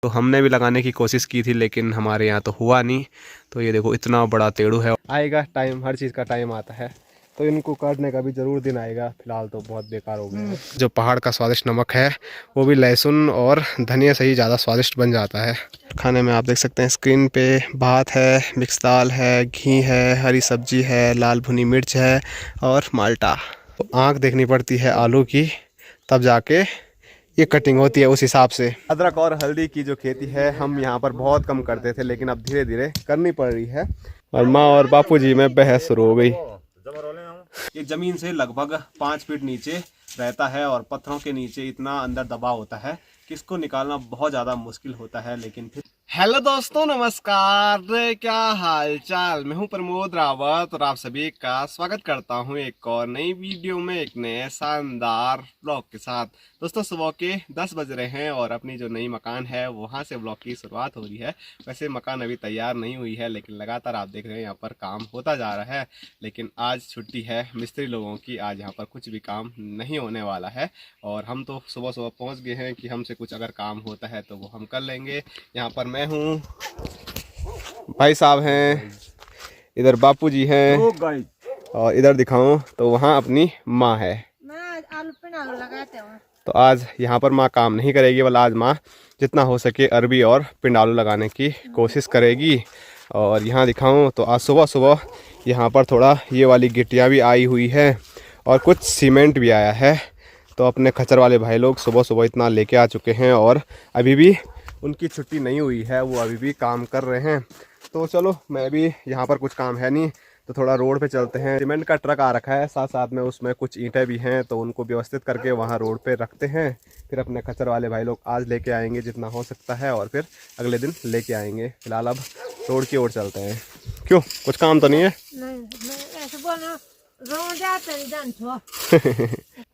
तो हमने भी लगाने की कोशिश की थी लेकिन हमारे यहाँ तो हुआ नहीं। तो ये देखो इतना बड़ा तेड़ू है। आएगा टाइम, हर चीज़ का टाइम आता है, तो इनको काटने का भी ज़रूर दिन आएगा। फिलहाल तो बहुत बेकार हो गया है। जो पहाड़ का स्वादिष्ट नमक है वो भी लहसुन और धनिया से ही ज़्यादा स्वादिष्ट बन जाता है। खाने में आप देख सकते हैं स्क्रीन पे भात है, मिक्स दाल है, घी है, हरी सब्जी है, लाल भुनी मिर्च है और माल्टा। तो आँख देखनी पड़ती है आलू की, तब जाके ये कटिंग होती है उस हिसाब से। अदरक और हल्दी की जो खेती है हम यहाँ पर बहुत कम करते थे, लेकिन अब धीरे धीरे करनी पड़ रही है। और माँ और बापूजी में बहस शुरू हो गई। ये जमीन से लगभग 5 फीट नीचे रहता है और पत्थरों के नीचे इतना अंदर दबा होता है कि इसको निकालना बहुत ज़्यादा मुश्किल होता है। लेकिन फिर हेलो दोस्तों, नमस्कार, क्या हाल चाल। मैं हूं प्रमोद रावत और आप सभी का स्वागत करता हूं एक और नई वीडियो में, एक नए शानदार ब्लॉग के साथ। दोस्तों सुबह के 10 बज रहे हैं और अपनी जो नई मकान है वहां से ब्लॉग की शुरुआत हो रही है। वैसे मकान अभी तैयार नहीं हुई है, लेकिन लगातार आप देख रहे हैं यहाँ पर काम होता जा रहा है। लेकिन आज छुट्टी है मिस्त्री लोगों की, आज यहाँ पर कुछ भी काम नहीं होने वाला है। और हम तो सुबह सुबह पहुँच गए हैं कि हमसे कुछ अगर काम होता है तो वो हम कर लेंगे। यहाँ पर मैं हूँ, भाई साहब हैं, इधर बापूजी हैं और इधर दिखाऊं तो वहाँ अपनी माँ है। तो आज यहाँ पर माँ काम नहीं करेगी, वाला आज माँ जितना हो सके अरबी और पिंडालू लगाने की कोशिश करेगी। और यहाँ दिखाऊं तो आज सुबह सुबह यहाँ पर थोड़ा ये वाली गिट्टियाँ भी आई हुई है और कुछ सीमेंट भी आया है। तो अपने खच्चर वाले भाई लोग सुबह सुबह इतना लेके आ चुके हैं और अभी भी उनकी छुट्टी नहीं हुई है, वो अभी भी काम कर रहे हैं। तो चलो, मैं भी यहाँ पर कुछ काम है नहीं तो थोड़ा रोड पे चलते हैं। सीमेंट का ट्रक आ रखा है, साथ साथ में उसमें कुछ ईंटें भी हैं, तो उनको व्यवस्थित करके वहाँ रोड पे रखते हैं। फिर अपने खच्चर वाले भाई लोग आज लेके आएंगे जितना हो सकता है और फिर अगले दिन लेके आएंगे। फिलहाल अब रोड की ओर चलते हैं। क्यों, कुछ काम तो नहीं है?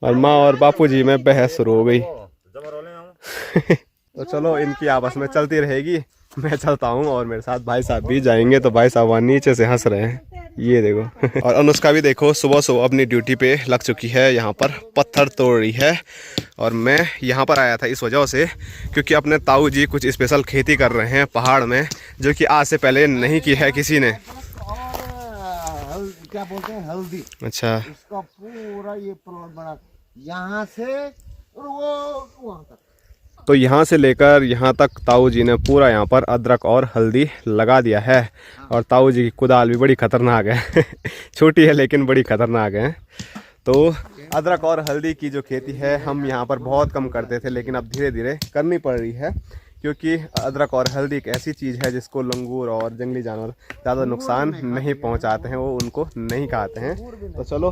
और माँ और बापूजी में बहस शुरू हो गई। तो चलो, इनकी आपस में चलती रहेगी। मैं चलता हूँ और मेरे साथ भाई साहब भी जाएंगे। तो भाई साहब वहाँ नीचे से हंस रहे हैं, ये देखो। और अनुष्का भी देखो सुबह सुबह अपनी ड्यूटी पे लग चुकी है, यहाँ पर पत्थर तोड़ रही है। और मैं यहाँ पर आया था इस वजह से क्योंकि अपने ताऊ जी कुछ स्पेशल खेती कर रहे हैं पहाड़ में, जो कि आज से पहले नहीं की है किसी ने। क्या बोलते हैं, हल्दी। अच्छा, इसका पूरा ये प्लॉट बना यहाँ से और वो वहाँ तक। तो यहाँ से लेकर यहाँ तक ताऊ जी ने पूरा यहाँ पर अदरक और हल्दी लगा दिया है। और ताऊ जी की कुदाल भी बड़ी खतरनाक है। छोटी है लेकिन बड़ी खतरनाक है। तो अदरक और हल्दी की जो खेती है हम यहाँ पर बहुत कम करते थे, लेकिन अब धीरे धीरे करनी पड़ रही है क्योंकि अदरक और हल्दी एक ऐसी चीज़ है जिसको लंगूर और जंगली जानवर ज़्यादा नुकसान नहीं पहुँचाते हैं, वो उनको नहीं खाते हैं। तो चलो,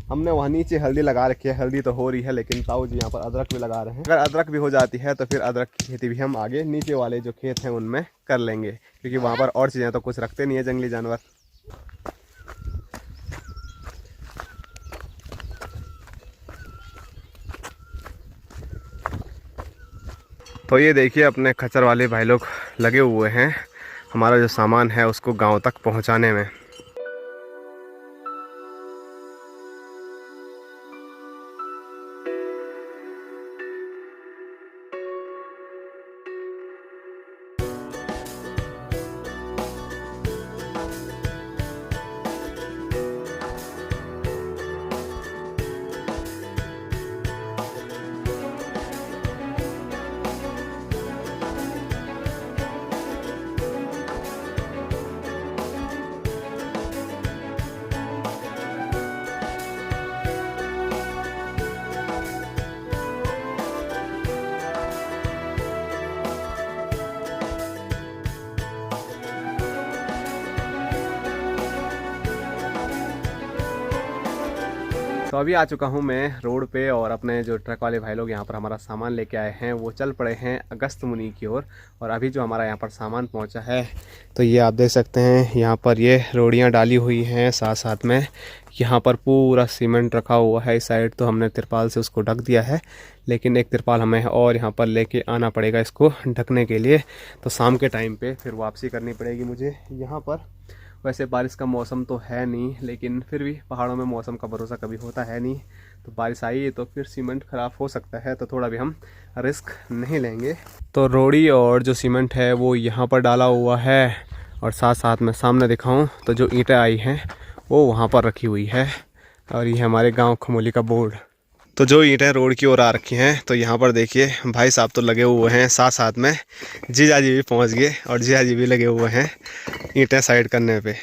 हमने वहाँ नीचे हल्दी लगा रखी है, हल्दी तो हो रही है, लेकिन ताऊ जी यहाँ पर अदरक भी लगा रहे हैं। अगर अदरक भी हो जाती है तो फिर अदरक की खेती भी हम आगे नीचे वाले जो खेत हैं उनमें कर लेंगे, क्योंकि वहाँ पर और चीज़ें तो कुछ रखते नहीं है जंगली जानवर। तो ये देखिए, अपने खच्चर वाले भाई लोग लगे हुए हैं हमारा जो सामान है उसको गांव तक पहुंचाने में। तो अभी आ चुका हूँ मैं रोड पे और अपने जो ट्रक वाले भाई लोग यहाँ पर हमारा सामान लेके आए हैं वो चल पड़े हैं अगस्त मुनि की ओर। और अभी जो हमारा यहाँ पर सामान पहुँचा है तो ये आप देख सकते हैं, यहाँ पर ये रोड़ियाँ डाली हुई हैं, साथ साथ में यहाँ पर पूरा सीमेंट रखा हुआ है। इस साइड तो हमने तिरपाल से उसको ढक दिया है, लेकिन एक तिरपाल हमें और यहाँ पर लेके आना पड़ेगा इसको ढकने के लिए। तो शाम के टाइम पे फिर वापसी करनी पड़ेगी मुझे यहाँ पर। वैसे बारिश का मौसम तो है नहीं, लेकिन फिर भी पहाड़ों में मौसम का भरोसा कभी होता है नहीं। तो बारिश आई तो फिर सीमेंट ख़राब हो सकता है, तो थोड़ा भी हम रिस्क नहीं लेंगे। तो रोड़ी और जो सीमेंट है वो यहाँ पर डाला हुआ है, और साथ साथ में सामने दिखाऊं तो जो ईंटें आई हैं वो वहाँ पर रखी हुई है। और ये हमारे गांव खमोली का बोर्ड। तो जो ईंटें रोड की ओर आ रखी हैं, तो यहाँ पर देखिए भाई साहब तो लगे हुए हैं, साथ साथ में जीजा जी भी पहुँच गए और जीजा जी भी लगे हुए हैं ईंटें साइड करने पे।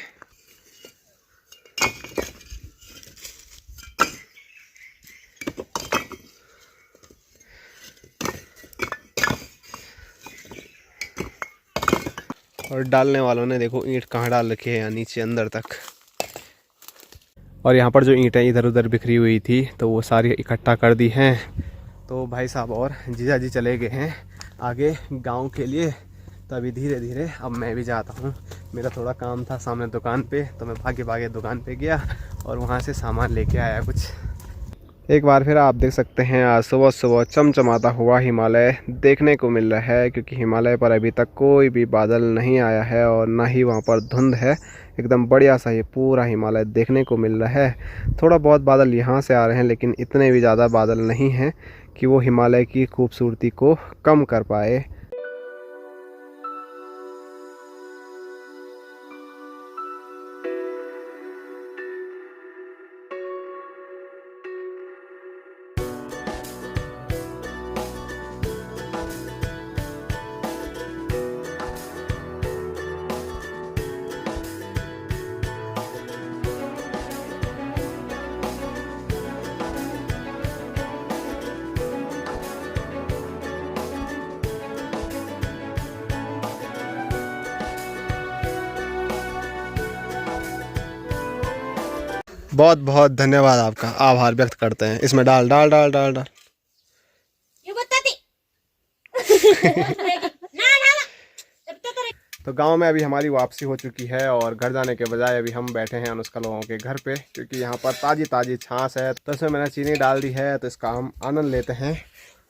और डालने वालों ने देखो ईंट कहाँ डाल रखी है, यहाँ नीचे अंदर तक। और यहाँ पर जो ईंटें इधर उधर बिखरी हुई थी तो वो सारी इकट्ठा कर दी हैं। तो भाई साहब और जीजा जी चले गए हैं आगे गांव के लिए। तो अभी धीरे धीरे अब मैं भी जाता हूँ। मेरा थोड़ा काम था सामने दुकान पे, तो मैं भागे भागे दुकान पे गया और वहाँ से सामान लेके आया कुछ। एक बार फिर आप देख सकते हैं आज सुबह सुबह चमचमाता हुआ हिमालय देखने को मिल रहा है, क्योंकि हिमालय पर अभी तक कोई भी बादल नहीं आया है और ना ही वहाँ पर धुंध है। एकदम बढ़िया सा ये पूरा हिमालय देखने को मिल रहा है। थोड़ा बहुत बादल यहाँ से आ रहे हैं, लेकिन इतने भी ज़्यादा बादल नहीं हैं कि वो हिमालय की खूबसूरती को कम कर पाए। बहुत बहुत धन्यवाद, आपका आभार व्यक्त करते हैं। इसमें डाल डाल डाल डाल डाल तो गांव में अभी हमारी वापसी हो चुकी है और घर जाने के बजाय अभी हम बैठे हैं अनुष्का लोगों के घर पे, क्योंकि यहाँ पर ताज़ी ताज़ी छाछ है। तो इसमें मैंने चीनी डाल दी है, तो इसका हम आनंद लेते हैं।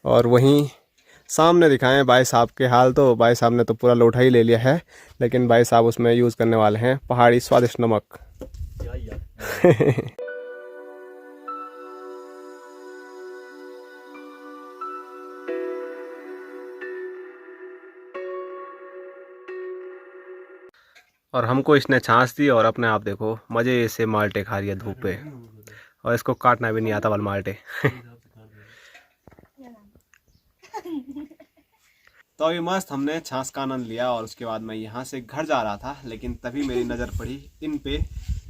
और वहीं सामने दिखाएं भाई साहब के हाल। तो भाई साहब ने तो पूरा लोटा ही ले लिया है, लेकिन भाई साहब उसमें यूज़ करने वाले हैं पहाड़ी स्वादिष्ट नमक। और हमको इसने छाछ दी और अपने आप देखो मज़े से माल्टे खा रही है धूप पे, और इसको काटना भी नहीं आता वाला माल्टे। तो अभी मस्त हमने छाछ का आनंद लिया और उसके बाद मैं यहाँ से घर जा रहा था, लेकिन तभी मेरी नज़र पड़ी इन पे।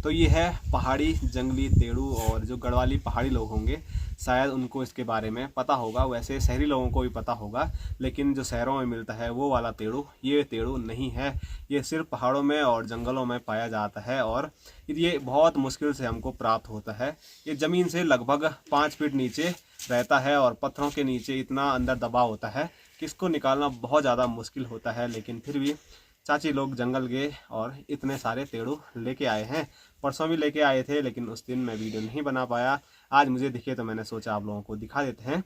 तो ये है पहाड़ी जंगली तेड़ू, और जो गढ़वाली पहाड़ी लोग होंगे शायद उनको इसके बारे में पता होगा। वैसे शहरी लोगों को भी पता होगा, लेकिन जो शहरों में मिलता है वो वाला तेड़ू ये तेड़ू नहीं है। ये सिर्फ पहाड़ों में और जंगलों में पाया जाता है, और ये बहुत मुश्किल से हमको प्राप्त होता है। ये ज़मीन से लगभग 5 फीट नीचे रहता है और पत्थरों के नीचे इतना अंदर दबा होता है कि इसको निकालना बहुत ज़्यादा मुश्किल होता है। लेकिन फिर भी चाची लोग जंगल गए और इतने सारे तेड़ू लेके आए हैं। परसों भी लेके आए थे, लेकिन उस दिन मैं वीडियो नहीं बना पाया। आज मुझे दिखे तो मैंने सोचा आप लोगों को दिखा देते हैं।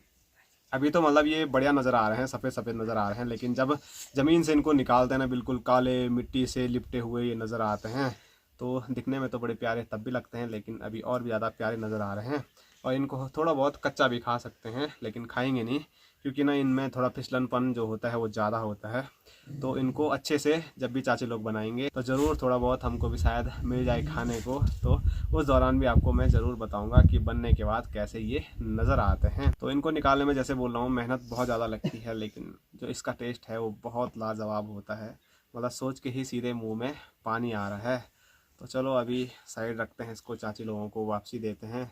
अभी तो मतलब ये बढ़िया नज़र आ रहे हैं, सफ़ेद सफ़ेद नज़र आ रहे हैं, लेकिन जब ज़मीन से इनको निकालते हैं ना, बिल्कुल काले मिट्टी से लिपटे हुए ये नज़र आते हैं। तो दिखने में तो बड़े प्यारे तब भी लगते हैं, लेकिन अभी और भी ज़्यादा प्यारे नज़र आ रहे हैं। और इनको थोड़ा बहुत कच्चा भी खा सकते हैं, लेकिन खाएंगे नहीं, क्योंकि ना इनमें थोड़ा फिसलनपन जो होता है वो ज़्यादा होता है। तो इनको अच्छे से जब भी चाची लोग बनाएंगे तो ज़रूर थोड़ा बहुत हमको भी शायद मिल जाए खाने को। तो उस दौरान भी आपको मैं ज़रूर बताऊंगा कि बनने के बाद कैसे ये नज़र आते हैं। तो इनको निकालने में जैसे बोल रहा हूँ मेहनत बहुत ज़्यादा लगती है, लेकिन जो इसका टेस्ट है वो बहुत लाजवाब होता है। मतलब सोच के ही सीधे मुँह में पानी आ रहा है। तो चलो अभी साइड रखते हैं इसको, चाची लोगों को वापसी देते हैं।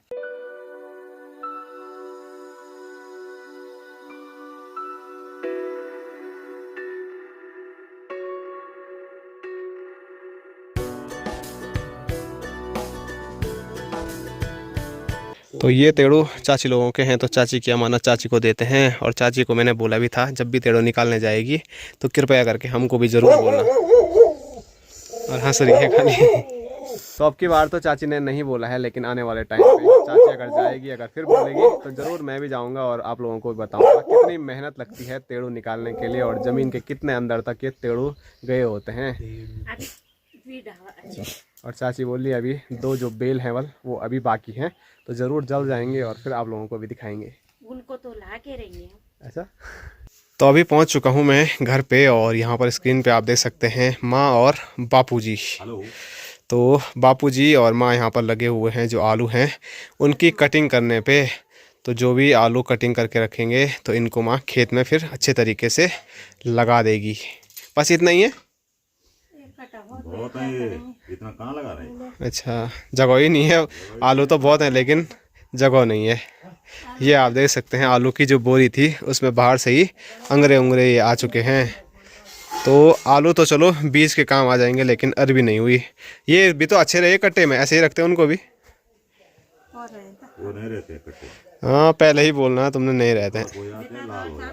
तो ये तेड़ू चाची लोगों के हैं, तो चाची की अमानत चाची को देते हैं। और चाची को मैंने बोला भी था जब भी तेड़ू निकालने जाएगी तो कृपया करके हमको भी ज़रूर बोलना। और हंस रही है खाली। तो अब की बार तो चाची ने नहीं बोला है, लेकिन आने वाले टाइम पे चाची अगर जाएगी, अगर फिर बोलेगी तो ज़रूर मैं भी जाऊंगा और आप लोगों को भी बताऊंगा कितनी मेहनत लगती है तेड़ू निकालने के लिए, और ज़मीन के कितने अंदर तक ये तेड़ू गए होते हैं। और चाची बोली अभी 2 जो बेल हैं वो अभी बाकी हैं, तो ज़रूर जल जाएंगे और फिर आप लोगों को भी दिखाएंगे। उनको तो ला के रही है। ऐसा। तो अभी पहुंच चुका हूं मैं घर पे और यहाँ पर स्क्रीन पे आप देख सकते हैं माँ और बापूजी। तो बापूजी और माँ यहाँ पर लगे हुए हैं जो आलू हैं उनकी कटिंग करने पे। तो जो भी आलू कटिंग करके रखेंगे तो इनको माँ खेत में फिर अच्छे तरीके से लगा देगी। बस इतना ही है। बहुत है ये, इतना कहाँ लगा रहे हैं? अच्छा, जगह ही नहीं है। आलू तो बहुत हैं लेकिन जगह नहीं है। ये आप देख सकते हैं आलू की जो बोरी थी उसमें बाहर से ही अंगरे उंगरे ये आ चुके हैं। तो आलू तो चलो बीज के काम आ जाएंगे लेकिन अरबी नहीं हुई। ये भी तो अच्छे रहे कट्टे में, ऐसे ही रखते हैं उनको भी। वो नहीं रहते कट्टे। हाँ पहले ही बोलना तुमने, नहीं रहते हैं। वो आते हैं लाल हो जाते।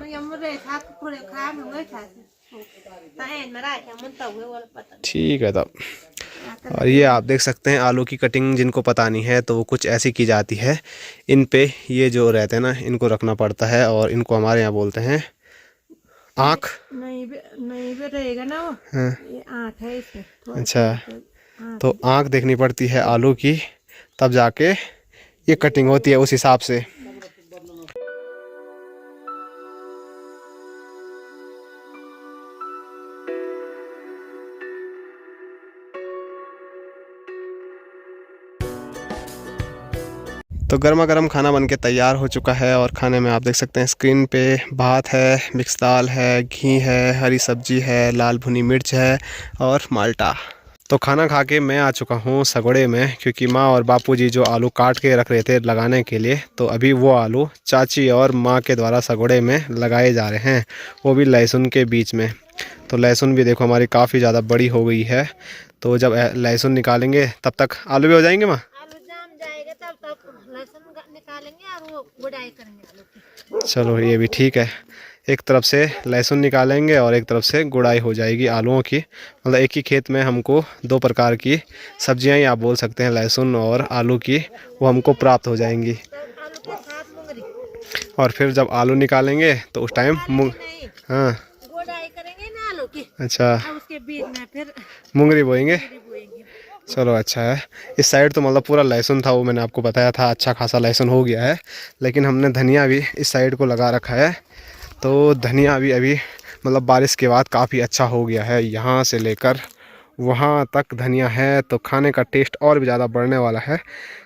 ठीक है तब। और ये आप देख सकते हैं आलू की कटिंग जिनको पता नहीं है तो वो कुछ ऐसी की जाती है। इन पे ये जो रहते हैं ना इनको रखना पड़ता है और इनको हमारे यहाँ बोलते हैं आँख। नहीं भी रहेगा ना वो। हाँ। ये आँख है इसमें। अच्छा, तो आँख देखनी पड़ती है आलू की, तब जाके ये कटिंग होती है उस हिसाब से। तो गर्मा गर्म खाना बनके तैयार हो चुका है और खाने में आप देख सकते हैं स्क्रीन पे भात है, मिक्स दाल है, घी है, हरी सब्जी है, लाल भुनी मिर्च है और माल्टा। तो खाना खा के मैं आ चुका हूँ सगोड़े में, क्योंकि माँ और बापूजी जो आलू काट के रख रहे थे लगाने के लिए, तो अभी वो आलू चाची और माँ के द्वारा सगोड़े में लगाए जा रहे हैं, वो भी लहसुन के बीच में। तो लहसुन भी देखो हमारी काफ़ी ज़्यादा बड़ी हो गई है। तो जब लहसुन निकालेंगे तब तक आलू भी हो जाएंगे माँ। निकालेंगे और वो गुड़ाई करेंगे आलू की। चलो ये भी ठीक है, एक तरफ से लहसुन निकालेंगे और एक तरफ से गुड़ाई हो जाएगी आलूओं की। मतलब एक ही खेत में हमको 2 प्रकार की सब्जियां ही आप बोल सकते हैं, लहसुन और आलू की, वो हमको प्राप्त हो जाएंगी। आलू के साथ मुंगरी। और फिर जब आलू निकालेंगे तो उस टाइम हाँ गुड़ाई करेंगे ना आलू की। अच्छा, और उसके बीच में फिर मुंगरी बोएंगे। बोएंगे। चलो अच्छा है। इस साइड तो मतलब पूरा लहसुन था, वो मैंने आपको बताया था, अच्छा खासा लहसुन हो गया है। लेकिन हमने धनिया भी इस साइड को लगा रखा है, तो धनिया भी अभी मतलब बारिश के बाद काफ़ी अच्छा हो गया है। यहाँ से लेकर वहाँ तक धनिया है, तो खाने का टेस्ट और भी ज़्यादा बढ़ने वाला है।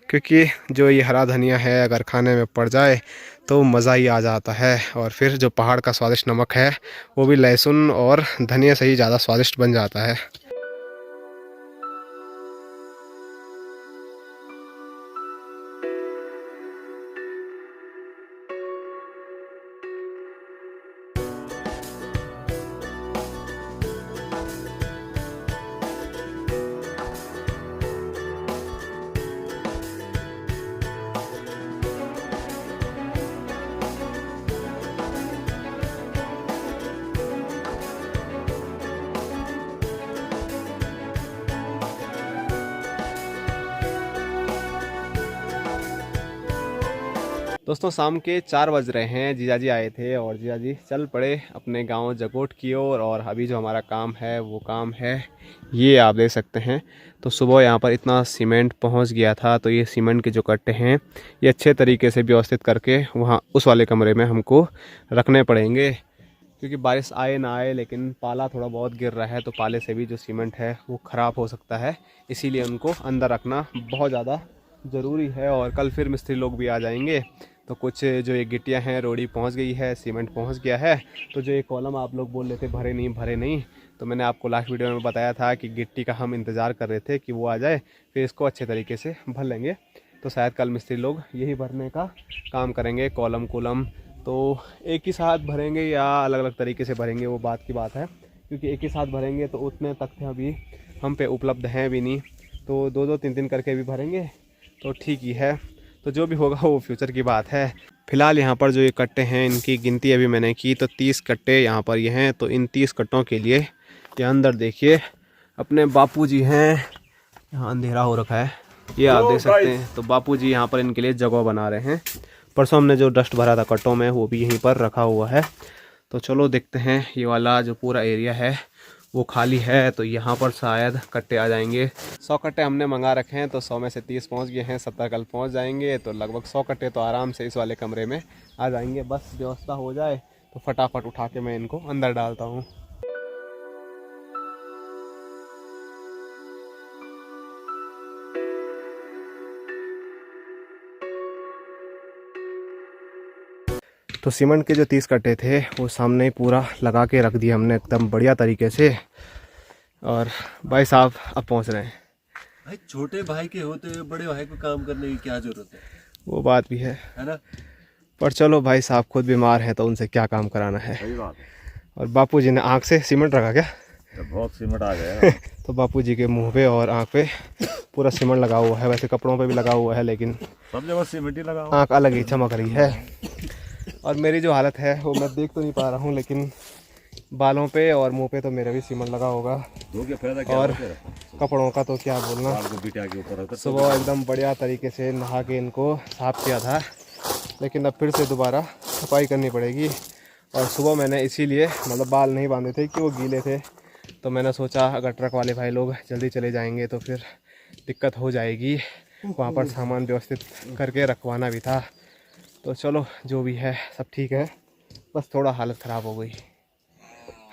क्योंकि जो ये हरा धनिया है अगर खाने में पड़ जाए तो मज़ा ही आ जाता है। और फिर जो पहाड़ का स्वादिष्ट नमक है वो भी लहसुन और धनिया से ही ज़्यादा स्वादिष्ट बन जाता है। दोस्तों शाम के 4 बज रहे हैं, जीजाजी आए थे और जीजाजी चल पड़े अपने गांव जगोट की ओर। और अभी जो हमारा काम है वो काम है ये आप देख सकते हैं। तो सुबह यहाँ पर इतना सीमेंट पहुँच गया था, तो ये सीमेंट के जो कट्टे हैं ये अच्छे तरीके से व्यवस्थित करके वहाँ उस वाले कमरे में हमको रखने पड़ेंगे। क्योंकि बारिश आए ना आए लेकिन पाला थोड़ा बहुत गिर रहा है, तो पाले से भी जो सीमेंट है वो ख़राब हो सकता है, इसीलिए उनको अंदर रखना बहुत ज़्यादा ज़रूरी है। और कल फिर मिस्त्री लोग भी आ जाएंगे, तो कुछ जो ये गिट्टियाँ हैं रोड़ी पहुंच गई है, सीमेंट पहुंच गया है। तो जो ये कॉलम आप लोग बोल रहे थे भरे नहीं, तो मैंने आपको लास्ट वीडियो में बताया था कि गिट्टी का हम इंतज़ार कर रहे थे कि वो आ जाए, फिर इसको अच्छे तरीके से भर लेंगे। तो शायद कल मिस्त्री लोग यही भरने का काम करेंगे, कॉलम तो एक ही साथ भरेंगे या अलग अलग तरीके से भरेंगे वो बात की बात है। क्योंकि एक ही साथ भरेंगे तो उतने तख्ते अभी हम पे उपलब्ध हैं भी नहीं, तो 2-2 3-3 करके भी भरेंगे तो ठीक ही है। तो जो भी होगा वो फ्यूचर की बात है। फ़िलहाल यहाँ पर जो ये कट्टे हैं इनकी गिनती अभी मैंने की तो 30 कट्टे यहाँ पर ये हैं। तो इन 30 कट्टों के लिए ये अंदर देखिए अपने बापूजी हैं, यहाँ अंधेरा हो रखा है ये आप देख सकते हैं। तो बापूजी यहाँ पर इनके लिए जगह बना रहे हैं। परसों हमने जो डस्ट भरा था कट्टों में वो भी यहीं पर रखा हुआ है। तो चलो देखते हैं ये वाला जो पूरा एरिया है वो खाली है, तो यहाँ पर शायद कट्टे आ जाएंगे। 100 कट्टे हमने मंगा रखे हैं, तो 100 में से 30 पहुँच गए हैं, 70 कल पहुँच जाएंगे, तो लगभग 100 कट्टे तो आराम से इस वाले कमरे में आ जाएंगे। बस व्यवस्था हो जाए तो फटाफट उठा के मैं इनको अंदर डालता हूँ। तो सीमेंट के जो 30 कट्टे थे वो सामने पूरा लगा के रख दिया हमने एकदम बढ़िया तरीके से। और भाई साहब अब पहुंच रहे हैं। भाई छोटे भाई के होते हुए बड़े भाई को काम करने की क्या जरूरत है? वो बात भी है ना? पर चलो भाई साहब खुद बीमार हैं तो उनसे क्या काम कराना है। सही बात है। और बापूजी ने आँख से सीमेंट रखा क्या? तो बहुत सीमेंट आ गया। तो बापूजी के मुंह पे और आँख पे पूरा सीमेंट लगा हुआ है। वैसे कपड़ों पे भी लगा हुआ है, लेकिन सब जगह सीमेंट ही लगा हुआ। आँख अलग ही चमक रही है। और मेरी जो हालत है वो मैं देख तो नहीं पा रहा हूँ, लेकिन बालों पे और मुंह पे तो मेरा भी सीमेंट लगा होगा। और कपड़ों का तो क्या बोलना। बिटिया के ऊपर सुबह एकदम बढ़िया तरीके से नहा के इनको साफ किया था, लेकिन अब फिर से दोबारा सफाई करनी पड़ेगी। और सुबह मैंने इसीलिए मतलब बाल नहीं बांधे थे कि वो गीले थे, तो मैंने सोचा अगर ट्रक वाले भाई लोग जल्दी चले जाएंगे तो फिर दिक्कत हो जाएगी। वहाँ पर सामान व्यवस्थित करके रखवाना भी था। तो चलो जो भी है सब ठीक है, बस थोड़ा हालत ख़राब हो गई।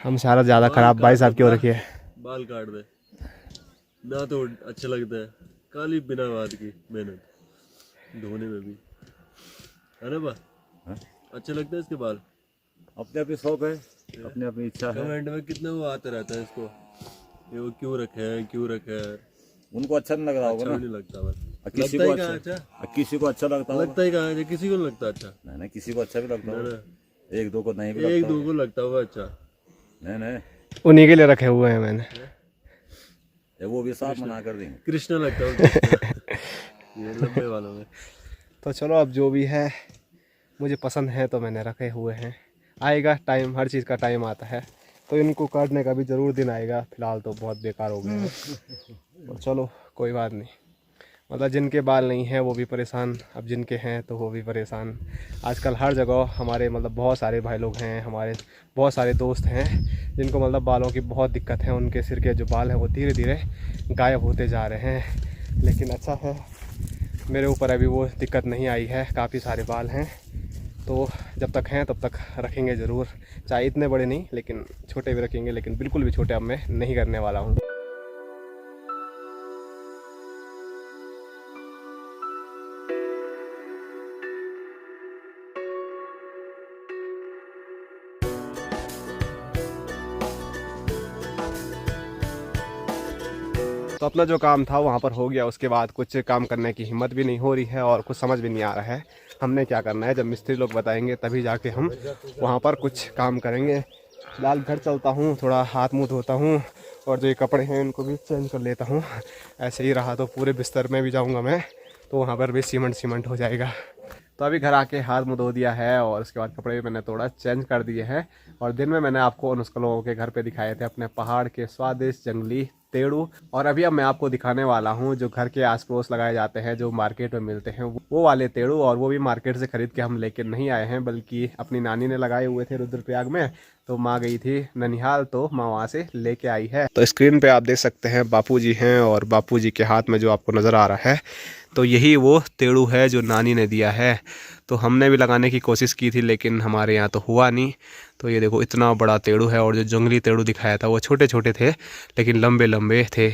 हमसे हालत ज़्यादा ख़राब भाई साहब की हो रखी है। बाल काट दे ना तो अच्छा लगता है, काली बिना बात की मेहनत धोने में भी है ना बा? अच्छा लगता है इसके बाल। अपने अपनी शौक है, अपनी अपनी इच्छा है। कमेंट में कितना वो आता रहता है इसको, ये वो क्यों रखे हैं क्यों रखे हैं। उनको अच्छा नहीं लग रहा होगा अच्छा ना? नहीं लगता बस। किसी लगता को ही कहाँ अच्छा, अच्छा किसी को अच्छा लगता होगा। लगता ही कहाँ है, किसी को नहीं लगता अच्छा। नहीं नहीं, किसी को अच्छा भी लगता ना होगा, ना, एक दो को नहीं भी एक लगता दो को लगता होगा अच्छा। नहीं नहीं, उन्हीं के लिए रखे हुए हैं मैंने। ये वो भी साफ मना कर देंगे। कृष्णा लगता है ये लंबे वालों में। तो चलो अब जो भी है मुझे पसंद है तो मैंने रखे हुए हैं। आएगा टाइम, हर चीज़ का टाइम आता है, तो इनको काटने का भी ज़रूर दिन आएगा। फ़िलहाल तो बहुत बेकार हो गए हैं। तो चलो कोई बात नहीं, मतलब जिनके बाल नहीं हैं वो भी परेशान, अब जिनके हैं तो वो भी परेशान। आजकल हर जगह हमारे मतलब बहुत सारे भाई लोग हैं, हमारे बहुत सारे दोस्त हैं जिनको मतलब बालों की बहुत दिक्कत है। उनके सिर के जो बाल हैं वो धीरे धीरे गायब होते जा रहे हैं। लेकिन अच्छा है मेरे ऊपर अभी वो दिक्कत नहीं आई है, काफ़ी सारे बाल हैं, तो जब तक हैं तब तक रखेंगे ज़रूर। चाहे इतने बड़े नहीं, लेकिन छोटे भी रखेंगे, लेकिन बिल्कुल भी छोटे अब मैं नहीं करने वाला हूँ। तो अपना जो काम था वहाँ पर हो गया। उसके बाद कुछ काम करने की हिम्मत भी नहीं हो रही है और कुछ समझ भी नहीं आ रहा है हमने क्या करना है। जब मिस्त्री लोग बताएंगे तभी जाके हम वहाँ पर कुछ काम करेंगे। फिलहाल घर चलता हूँ, थोड़ा हाथ मुँह धोता हूँ और जो ये कपड़े हैं उनको भी चेंज कर लेता हूँ। ऐसे ही रहा तो पूरे बिस्तर में भी जाऊँगा मैं, तो वहाँ पर भी सीमेंट हो जाएगा। तो अभी घर आके हाथ मुँह धो दिया है और उसके बाद कपड़े भी मैंने थोड़ा चेंज कर दिए हैं। और दिन में मैंने आपको अनुष्का लोगों के घर पे दिखाए थे अपने पहाड़ के स्वादिष्ट जंगली तेड़ू। और अभी अब मैं आपको दिखाने वाला हूँ जो घर के आस पड़ोस लगाए जाते हैं, जो मार्केट में मिलते हैं, वो वाले तेड़ू। और वो भी मार्केट से खरीद के हम लेकर नहीं आए हैं, बल्कि अपनी नानी ने लगाए हुए थे रुद्रप्रयाग में। तो माँ गई थी ननिहाल, तो माँ वहाँ से लेके आई है। तो स्क्रीन पे आप देख सकते हैं बापूजी हैं और बापूजी के हाथ में जो आपको नज़र आ रहा है तो यही वो तेड़ू है जो नानी ने दिया है। तो हमने भी लगाने की कोशिश की थी, लेकिन हमारे यहाँ तो हुआ नहीं। तो ये देखो इतना बड़ा तेड़ू है, और जो जंगली तेड़ू दिखाया था वो छोटे छोटे थे लेकिन लंबे लंबे थे।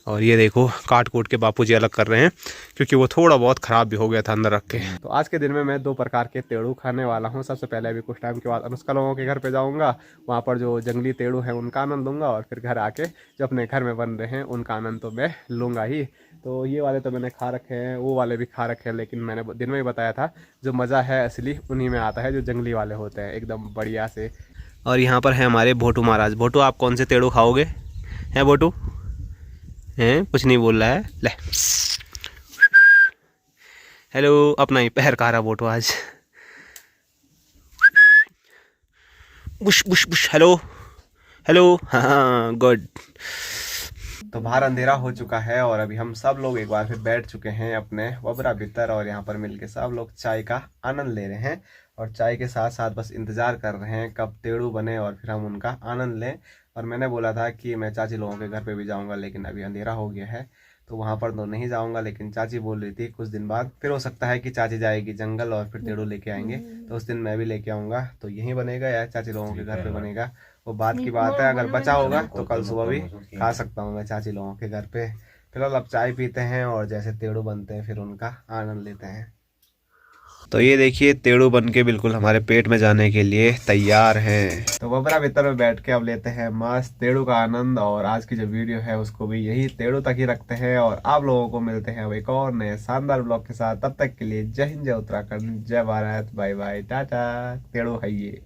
और ये देखो काट कूट के बापूजी अलग कर रहे हैं, क्योंकि वो थोड़ा बहुत ख़राब भी हो गया था अंदर रख के। तो आज के दिन में मैं 2 प्रकार के तेड़ू खाने वाला हूँ। सबसे पहले अभी कुछ टाइम के बाद अनुष्का लोगों के घर पे जाऊँगा, वहाँ पर जो जंगली तेड़ू हैं उनका आनंद लूँगा, और फिर घर आके जो अपने घर में बन रहे हैं उनका आनंद तो मैं लूँगा ही। तो ये वाले तो मैंने खा रखे हैं, वो वाले भी खा रखे हैं, लेकिन मैंने दिन में ही बताया था जो मज़ा है असली उन्हीं में आता है, जो जंगली वाले होते हैं एकदम बढ़िया से। और यहाँ पर है हमारे भोटू महाराज। भोटू आप कौन से तेड़ू खाओगे? हैं भोटू? हैं? कुछ नहीं बोल रहा है। ले हेलो, अपना ही पैर खा रहा भोटू आज। Bush Bush Bush. Hello hello, हाँ गुड। तो बाहर अंधेरा हो चुका है और अभी हम सब लोग एक बार फिर बैठ चुके हैं अपने वबरा भीतर, और यहाँ पर मिलके सब लोग चाय का आनंद ले रहे हैं। और चाय के साथ साथ बस इंतज़ार कर रहे हैं कब तेड़ू बने और फिर हम उनका आनंद लें। और मैंने बोला था कि मैं चाची लोगों के घर पे भी जाऊंगा, लेकिन अभी अंधेरा हो गया है तो वहाँ पर तो नहीं जाऊंगा। लेकिन चाची बोल रही थी कुछ दिन बाद फिर हो सकता है कि चाची जाएगी जंगल और फिर तेड़ू लेके आएंगे, तो उस दिन मैं भी लेके आऊँगा। तो यहीं बनेगा या चाची लोगों के घर पे बनेगा वो बात की बात है। अगर बचा होगा तो कल सुबह भी खा सकता हूँ मैं चाची लोगों के घर पे। फिलहाल अब चाय पीते हैं और जैसे तेड़ू बनते हैं फिर उनका आनंद लेते हैं। तो ये देखिए तेड़ू बन के बिल्कुल हमारे पेट में जाने के लिए तैयार हैं। तो बबरा भीतर में बैठ के अब लेते हैं मस्त तेड़ू का आनंद। और आज की जो वीडियो है उसको भी यही तेड़ू तक ही रखते हैं और आप लोगों को मिलते हैं अब एक और नए शानदार ब्लॉग के साथ। तब तक के लिए जय हिंद, जय उत्तराखंड, जय भारत, बाय बाय, टाटा। तेड़ू है ये।